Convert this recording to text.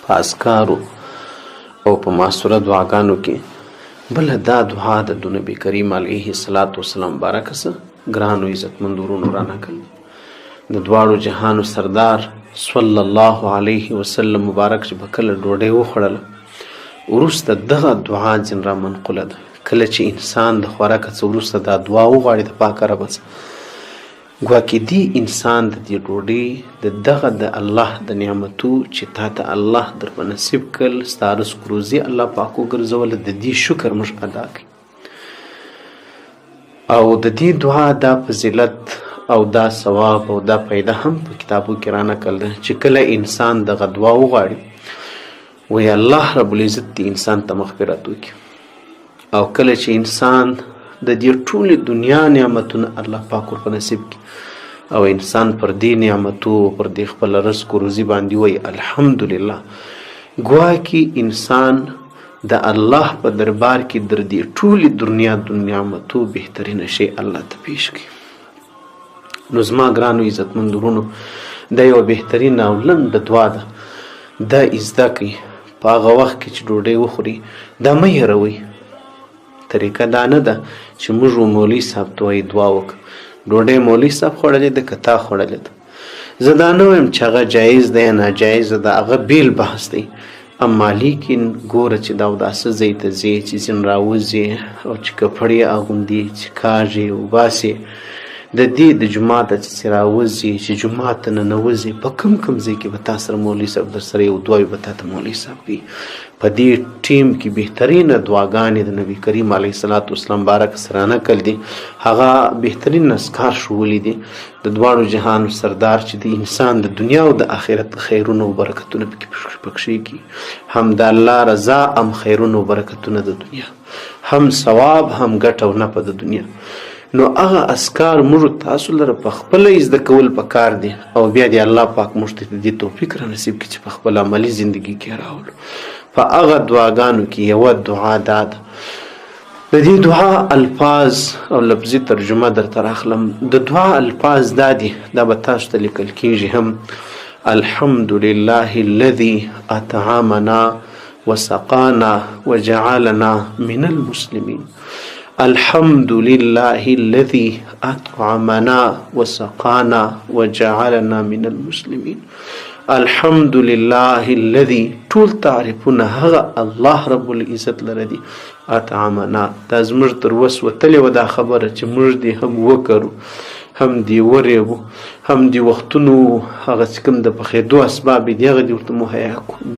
په اذکارو او په معصوره دعاګانو کې بله دا دعا د نبی کریم علیه الصلاة والسلام بارکه څه ګرانو عزتمندو ورونو رانقل د دواړو جهانو سردار صلی الله علیه وسلم مبارک چې به کله ډوډۍ وخوړله وروسته دغه دعا ځین را منقوله ده. کله چې انسان د خوراکه څه وروسته دا دعا وغواړي د پاک رب څخه ګواکې دی انسان د دې ډوډۍ د دغه د الله د نعمتو چې تا ته الله در په نصیب کړل ستا رزق روزي الله پاک وګرځوله د دې شکر موږ ادا کړي او د دې دعا دا فضیلت او دا ثواب او دا پیدا هم په کتابو کې رانقل ده چې کله انسان دغه دعا وغواړي وی الله رب العزت دی انسان ته مغفرت وکړي او کله چې انسان د دې ټولې دنیا نعمتونه الله پاک ور په نصیب کړي او انسان پر دې نعمتو پر دې خپل رزق او روزي باندې وی الحمدلله ګواکې انسان د الله په دربار کې در دې ټولې دنیا د نعمتو بهترینه شی الله ته پیش کړي. نو زما ګرانو عزتمند ورونو دا یوه بهترینه او لنډه دعا ده دا زده کړئ په هغه وخت کې چې ډوډۍ وخوري دا مه هېروئ. طریقه دا نه ده چې موږ مولوي صاحب ته وایي دعا وکړه ډوډۍ مولوي صاحب خوړلې ده که تا خوړلې ده زه دا نه وایم چې هغه جایز دی یا ناجایزه ده هغه بیل بحث دی اما لیکن ګوره چې دا اوداسه ځای ته ځې چې ځین راوځې او چې کپړې اغوندې چې کاږې وباسې د دې د جومات چې راوځي چې جومات ته ننوځي په کوم ځای کې به تا سره مولوي صاحب در سره یو دعا وي به تا ته مولوي صاحب کوي په دې ټیم کې بهترینه دعاګانې د نبي کریم علیه الصلاة والسلام بارک سره نقل دي هغه بهترین اذکار ښوولي دي د دواړو جهانو سردار چې د انسان د دنیا او د آخرت خیرونه او برکتونه پکښې کي هم د الله رضا هم خیرونه او برکتونه د دنیا هم ثواب هم ګټه او نفع د دنیا. نو هغه اذکار موږ تاسو لره په خپله زده کول پکار دي او بیا دی الله پاک موږ ته د دې توفیق را نصیب کړي چې په خپله عملي زندګي کې راولو. په هغه دعاګانو کې یوه دعا دا ده د دې دعا الفاظ او لفظي ترجمه درته راخلم. د دعا الفاظ دا دي دا به تاسو ته لیکل کېږي هم الحمدلله الذي اطعمنا وسقانا وجعلنا من المسلمين. الحمد لله الذي أطعمنا وسقانا وجعلنا من المسلمين. الحمد لله الذي ټول تعریفونه هغه الله رب العزت لره دي اطعمنا دا زموږ تر وس وتلې وه دا خبره چې موږ دې هم وکرو هم دې وریبو هم دې وختونو هغه چې کوم د پخېدو اسباب دي هغه دې ورته مهیا کړو